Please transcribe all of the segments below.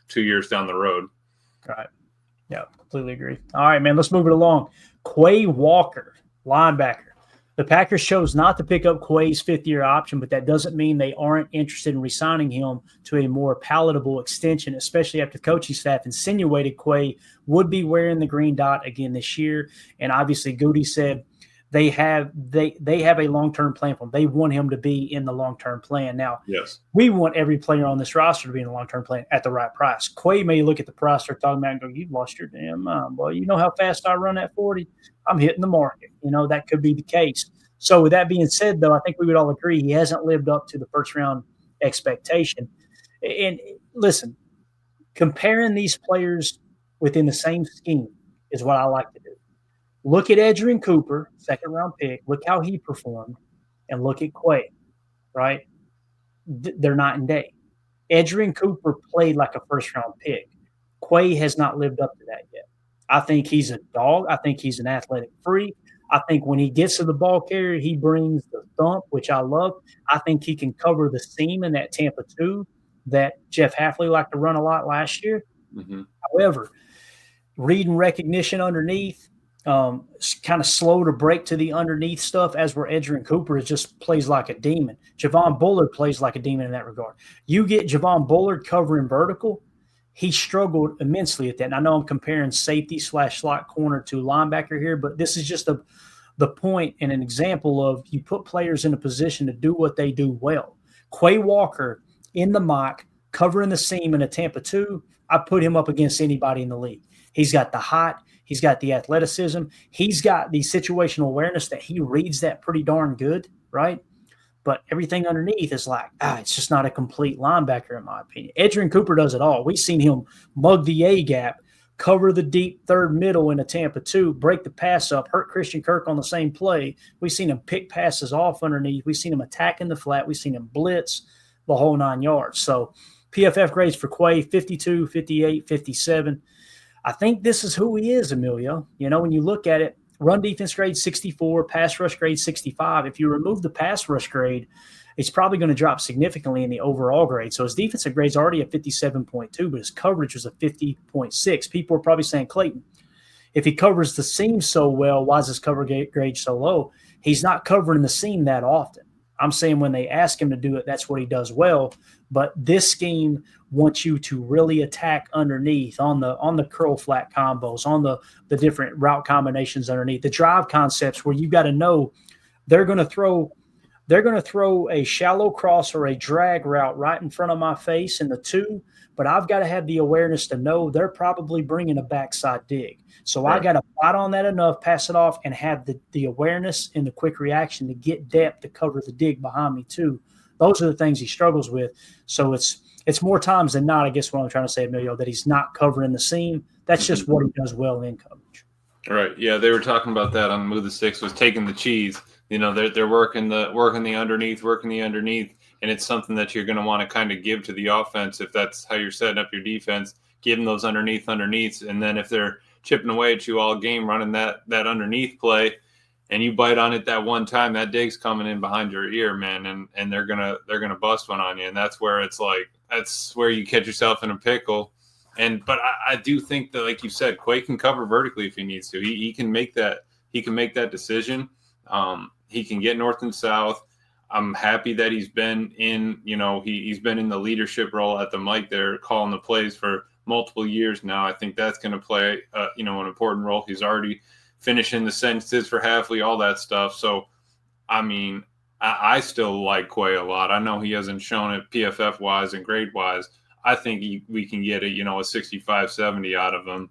2 years down the road. Right. Yeah, completely agree. All right, man, let's move it along. Quay Walker, linebacker. The Packers chose not to pick up Quay's fifth-year option, but that doesn't mean they aren't interested in re-signing him to a more palatable extension, especially after the coaching staff insinuated Quay would be wearing the green dot again this year. And obviously, Goody said they have a long-term plan for him. They want him to be in the long-term plan. Now, yes, we want every player on this roster to be in the long-term plan at the right price. Quay may look at the price they're talking about and go, "You've lost your damn mind. Well, you know how fast I run that 40? I'm hitting the market." That could be the case. So with that being said, though, I think we would all agree he hasn't lived up to the first-round expectation. And listen, comparing these players within the same scheme is what I like to do. Look at Edgerrin Cooper, second-round pick. Look how he performed, and look at Quay, right? They're night and day. Edgerrin Cooper played like a first-round pick. Quay has not lived up to that yet. I think he's a dog. I think he's an athletic freak. I think when he gets to the ball carrier, he brings the thump, which I love. I think he can cover the seam in that Tampa 2 that Jeff Hafley liked to run a lot last year. Mm-hmm. However, read and recognition underneath, kind of slow to break to the underneath stuff, as where Edgerrin Cooper just plays like a demon. Javon Bullard plays like a demon in that regard. You get Javon Bullard covering vertical, he struggled immensely at that. And I know I'm comparing safety / slot corner to linebacker here, but this is just the point and an example of you put players in a position to do what they do well. Quay Walker in the mock, covering the seam in a Tampa 2, I put him up against anybody in the league. He's got the height. He's got the athleticism. He's got the situational awareness that he reads that pretty darn good, right? But everything underneath is like, it's just not a complete linebacker, in my opinion. Edgerrin Cooper does it all. We've seen him mug the A-gap, cover the deep third middle in a Tampa 2, break the pass up, hurt Christian Kirk on the same play. We've seen him pick passes off underneath. We've seen him attacking the flat. We've seen him blitz the whole 9 yards. So PFF grades for Quay, 52, 58, 57. I think this is who he is, Emilio. When you look at it, run defense grade 64, pass rush grade 65. If you remove the pass rush grade, it's probably going to drop significantly in the overall grade. So his defensive grade's already at 57.2, but his coverage was a 50.6. People are probably saying, Clayton, if he covers the seam so well, why is his cover grade so low? He's not covering the seam that often. I'm saying when they ask him to do it, that's what he does well. But this scheme wants you to really attack underneath on the curl flat combos, on the different route combinations underneath, the drive concepts where you got to know they're going to throw a shallow cross or a drag route right in front of my face in the 2, but I've got to have the awareness to know they're probably bringing a backside dig. So right. I got to bite on that enough, pass it off, and have the awareness and the quick reaction to get depth to cover the dig behind me too. Those are the things he struggles with. So it's more times than not, I guess what I'm trying to say, Emilio, that he's not covering the seam. That's just what he does well in coverage. Right. Yeah, they were talking about that on Move the Sticks, was taking the cheese. They're working the underneath, and it's something that you're going to want to kind of give to the offense if that's how you're setting up your defense. Give them those underneaths, and then if they're chipping away at you all game running that underneath play, and you bite on it that one time, that dig's coming in behind your ear, man, and they're gonna bust one on you, and that's where it's like that's where you catch yourself in a pickle. But I do think that, like you said, Quay can cover vertically if he needs to. He can make that decision. He can get north and south. I'm happy that he's been in, he's been in the leadership role at the mic there, calling the plays for multiple years now. I think that's going to play, an important role. He's already finishing the sentences for Hafley, all that stuff. So, I mean, I still like Quay a lot. I know he hasn't shown it PFF-wise and grade-wise. I think we can get a 65, 70 out of him,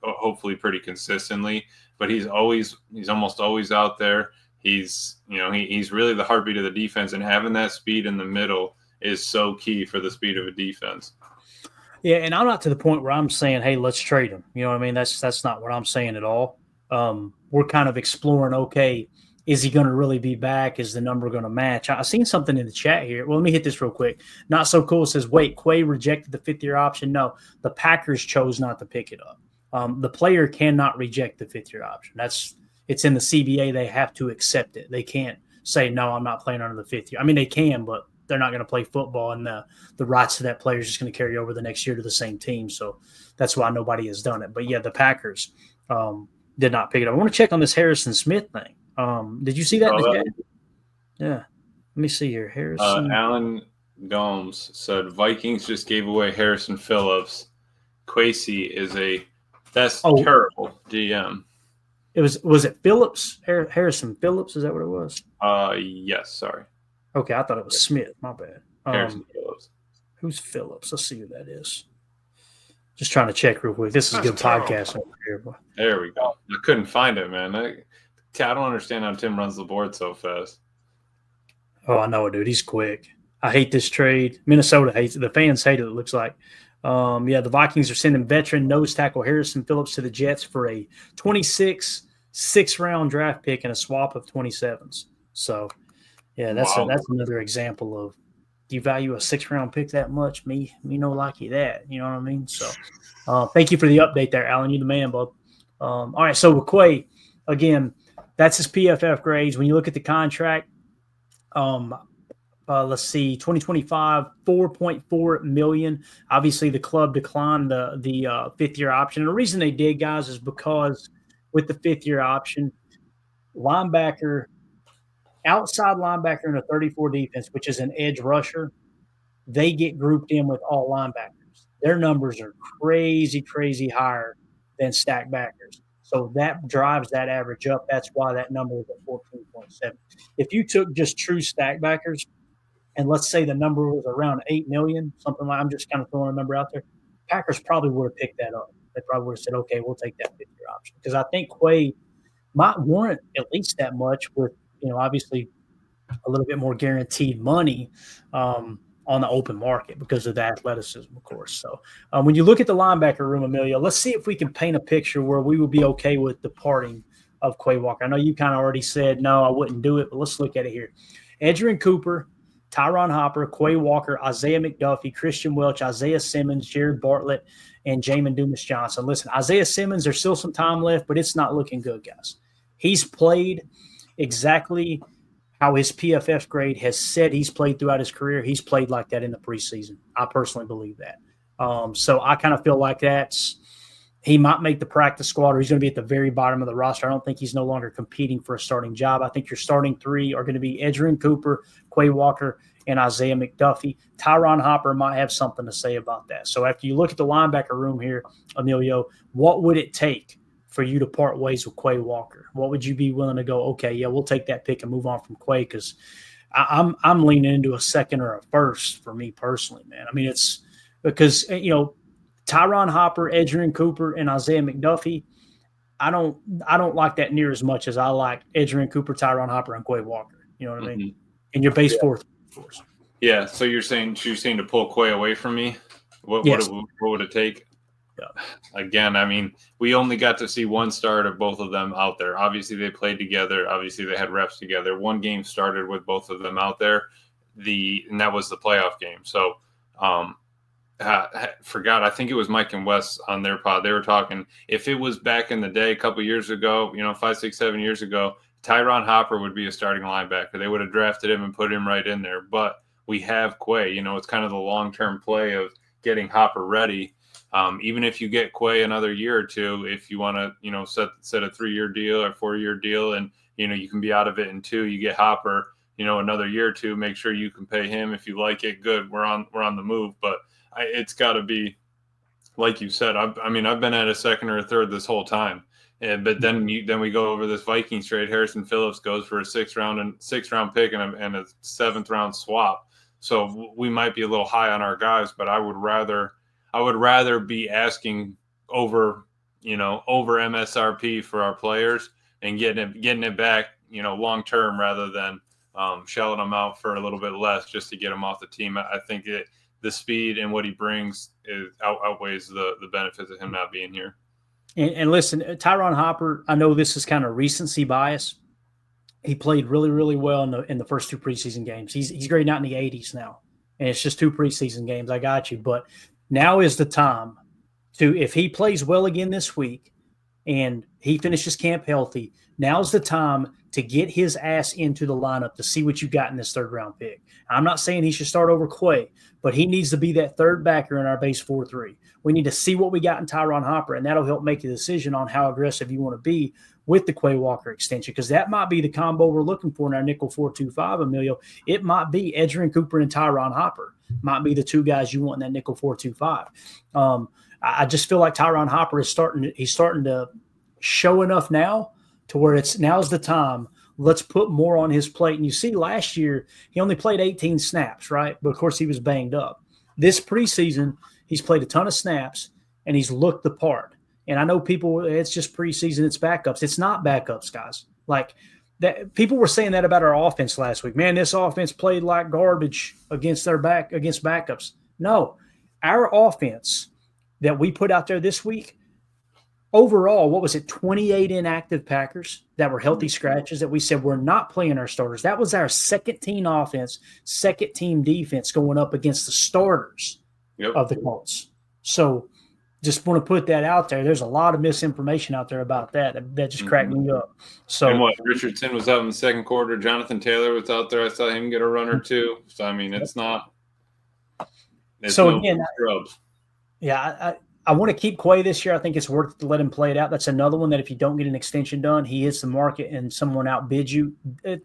hopefully pretty consistently. But he's almost always out there. He's really the heartbeat of the defense, and having that speed in the middle is so key for the speed of a defense. Yeah, and I'm not to the point where I'm saying, hey, let's trade him. You know what I mean? That's not what I'm saying at all. We're kind of exploring, okay, is he going to really be back? Is the number going to match? I've seen something in the chat here. Well, let me hit this real quick. Not So Cool says, wait, Quay rejected the fifth-year option. No, the Packers chose not to pick it up. The player cannot reject the fifth-year option. It's in the CBA. They have to accept it. They can't say, no, I'm not playing under the fifth year. I mean, they can, but they're not going to play football, and the rights to that player is just going to carry over the next year to the same team. So that's why nobody has done it. But yeah, the Packers did not pick it up. I want to check on this Harrison Smith thing. Did you see that? Yeah. Let me see here. Harrison. Alan Gomes said Vikings just gave away Harrison Phillips. Quay is that's terrible GM. Was it Phillips? Harrison Phillips? Is that what it was? Yes. Sorry. Okay, I thought it was Smith. My bad. Harrison Phillips. Who's Phillips? Let's see who that is. Just trying to check real quick. This is good podcast over here. Boy. There we go. I couldn't find it, man. I don't understand how Tim runs the board so fast. Oh, I know it, dude. He's quick. I hate this trade. Minnesota hates it. The fans hate it, it looks like. The Vikings are sending veteran nose tackle Harrison Phillips to the Jets for a 26 sixth-round draft pick and a swap of 27s. So, yeah, that's another example of, do you value a sixth-round pick that much? Me no like you that. You know what I mean? So, thank you for the update there, Alan. You're the man, bub. All right, so with Quay, again, that's his PFF grades. When you look at the contract, let's see, 2025, $4.4 million. Obviously, the club declined the fifth-year option. And the reason they did, guys, is because with the fifth-year option, outside linebacker in a 34 defense, which is an edge rusher, they get grouped in with all linebackers. Their numbers are crazy, crazy higher than stack backers. So that drives that average up. That's why that number is at 14.7. If you took just true stack backers, and let's say the number was around 8 million, something like, I'm just kind of throwing a number out there, Packers probably would have picked that up. They probably would have said, okay, we'll take that fifth-year option. Because I think Quay might warrant at least that much with, obviously a little bit more guaranteed money on the open market because of the athleticism, of course. So when you look at the linebacker room, Emilio, let's see if we can paint a picture where we would be okay with departing of Quay Walker. I know you kind of already said, no, I wouldn't do it, but let's look at it here. Adrian Cooper, Tyron Hopper, Quay Walker, Isaiah McDuffie, Christian Welch, Isaiah Simmons, Jared Bartlett, and Jamin Dumas-Johnson. Listen, Isaiah Simmons, there's still some time left, but it's not looking good, guys. He's played exactly how his PFF grade has said he's played throughout his career. He's played like that in the preseason. I personally believe that. So I kind of feel like he might make the practice squad, or he's going to be at the very bottom of the roster. I don't think he's no longer competing for a starting job. I think your starting three are going to be Adrian Cooper, Quay Walker, and Isaiah McDuffie. Tyron Hopper might have something to say about that. So after you look at the linebacker room here, Emilio, what would it take for you to part ways with Quay Walker? What would you be willing to go, okay, yeah, we'll take that pick and move on from Quay? Because I'm leaning into a second or a first for me personally, man. I mean, it's because, Tyron Hopper, Adrian Cooper, and Isaiah McDuffie, I don't like that near as much as I like Adrian Cooper, Tyron Hopper, and Quay Walker. You know what I mean? And your base fourth, of course. Yeah. So you're saying to pull Quay away from me? What would it take? Yeah. Again, I mean, we only got to see one start of both of them out there. Obviously, they played together. Obviously, they had reps together. One game started with both of them out there. And that was the playoff game. So, I forgot. I think it was Mike and Wes on their pod. They were talking. If it was back in the day, a couple years ago, 5, 6, 7 years ago, Tyron Hopper would be a starting linebacker. They would have drafted him and put him right in there. But we have Quay. It's kind of the long-term play of getting Hopper ready. Even if you get Quay another year or two, if you want to, set a 3-year deal or 4-year deal, and you can be out of it in 2, you get Hopper, another year or two. Make sure you can pay him if you like it. Good, we're on the move. But it's got to be, like you said. I've been at a second or a third this whole time, but then we go over this Vikings trade. Harrison Phillips goes for a sixth round pick and a 7th round swap. So we might be a little high on our guys, but I would rather be asking over MSRP for our players and getting it back, long term, rather than shelling them out for a little bit less just to get them off the team. I think the speed and what he brings outweighs the benefits of him not being here. And listen, Tyron Hopper, I know this is kind of recency bias. He played really, really well in the first 2 preseason games. He's grading out in the 80s now, and it's just 2 preseason games. I got you, but now is the time to, if he plays well again this week and he finishes camp healthy, now's the time to get his ass into the lineup to see what you got in this third-round pick. I'm not saying he should start over Quay, but he needs to be that third backer in our base 4-3. We need to see what we got in Tyron Hopper, and that'll help make a decision on how aggressive you want to be with the Quay Walker extension, because that might be the combo we're looking for in our nickel 4-2-5, Emilio. It might be Edgerrin Cooper and Tyron Hopper might be the two guys you want in that nickel 4-2-5. I just feel like Tyron Hopper is starting to show enough now to where now's the time. Let's put more on his plate. And you see last year, he only played 18 snaps, right? But, of course, he was banged up. This preseason, he's played a ton of snaps, and he's looked the part. And I know people, it's just preseason, it's backups. It's not backups, guys. Like, that, people were saying that about our offense last week. Man, this offense played like garbage against backups. No, our offense that we put out there this week, overall, what was it, 28 inactive Packers that were healthy scratches that we said we're not playing our starters. That was our second-team offense, second-team defense going up against the starters of the Colts. So just want to put that out there. There's a lot of misinformation out there about that just cracked me up. So, and Richardson was out in the second quarter. Jonathan Taylor was out there. I saw him get a run or two. So, I mean, it's not – so, again, I want to keep Quay this year. I think it's worth it to let him play it out. That's another one that if you don't get an extension done, he hits the market and someone outbids you.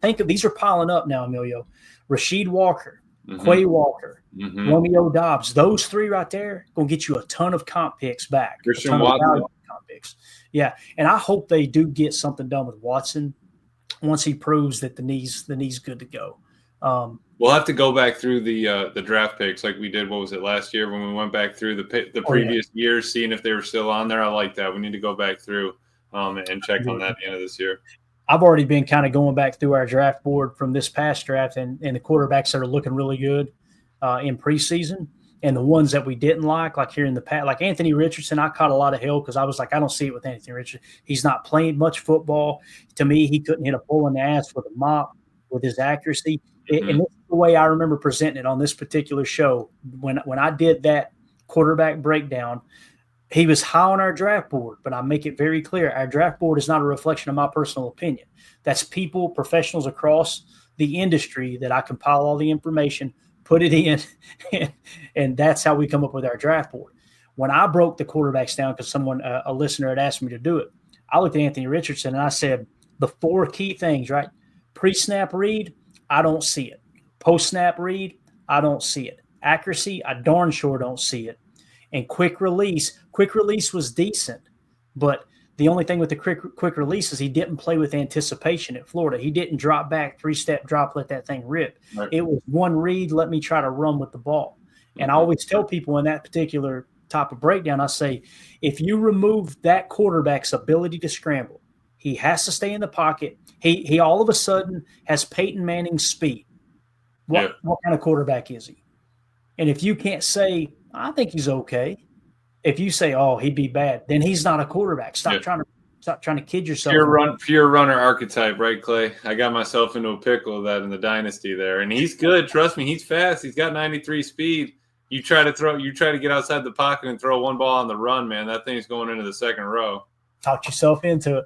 Think of these are piling up now, Emilio. Rasheed Walker, Quay Walker, Romeo Dobbs. Those three right there going to get you a ton of comp picks back. Christian Watson. Comp picks. Yeah, and I hope they do get something done with Watson once he proves that the knee's good to go. We'll have to go back through the draft picks like we did. What was it last year when we went back through the previous years, seeing if they were still on there? I like that. We need to go back through and check on that at the end of this year. I've already been kind of going back through our draft board from this past draft and the quarterbacks that are looking really good in preseason, and the ones that we didn't like here in the past, like Anthony Richardson. I caught a lot of hell because I was like, I don't see it with Anthony Richardson. He's not playing much football. To me, he couldn't hit a bull in the ass with a mop with his accuracy. And this is the way I remember presenting it on this particular show. When I did that quarterback breakdown, he was high on our draft board, but I make it very clear, our draft board is not a reflection of my personal opinion. That's people, professionals across the industry that I compile all the information, put it in, and that's how we come up with our draft board. When I broke the quarterbacks down, because a listener had asked me to do it, I looked at Anthony Richardson and I said, the four key things, right? Pre-snap read, I don't see it. Post-snap read, I don't see it. Accuracy, I darn sure don't see it. And quick release was decent, but the only thing with the quick release is he didn't play with anticipation at Florida. He didn't drop back, 3-step drop, let that thing rip. Right. It was one read, let me try to run with the ball. And I always tell people in that particular type of breakdown, I say, if you remove that quarterback's ability to scramble, he has to stay in the pocket. He all of a sudden has Peyton Manning's speed. What kind of quarterback is he? And if you can't say, I think he's okay. If you say, oh, he'd be bad, then he's not a quarterback. Stop trying to kid yourself. Pure runner archetype, right, Clay? I got myself into a pickle of that in the dynasty there. And he's good. Trust me, he's fast. He's got 93 speed. You try to get outside the pocket and throw one ball on the run, man. That thing's going into the second row. Talk yourself into it.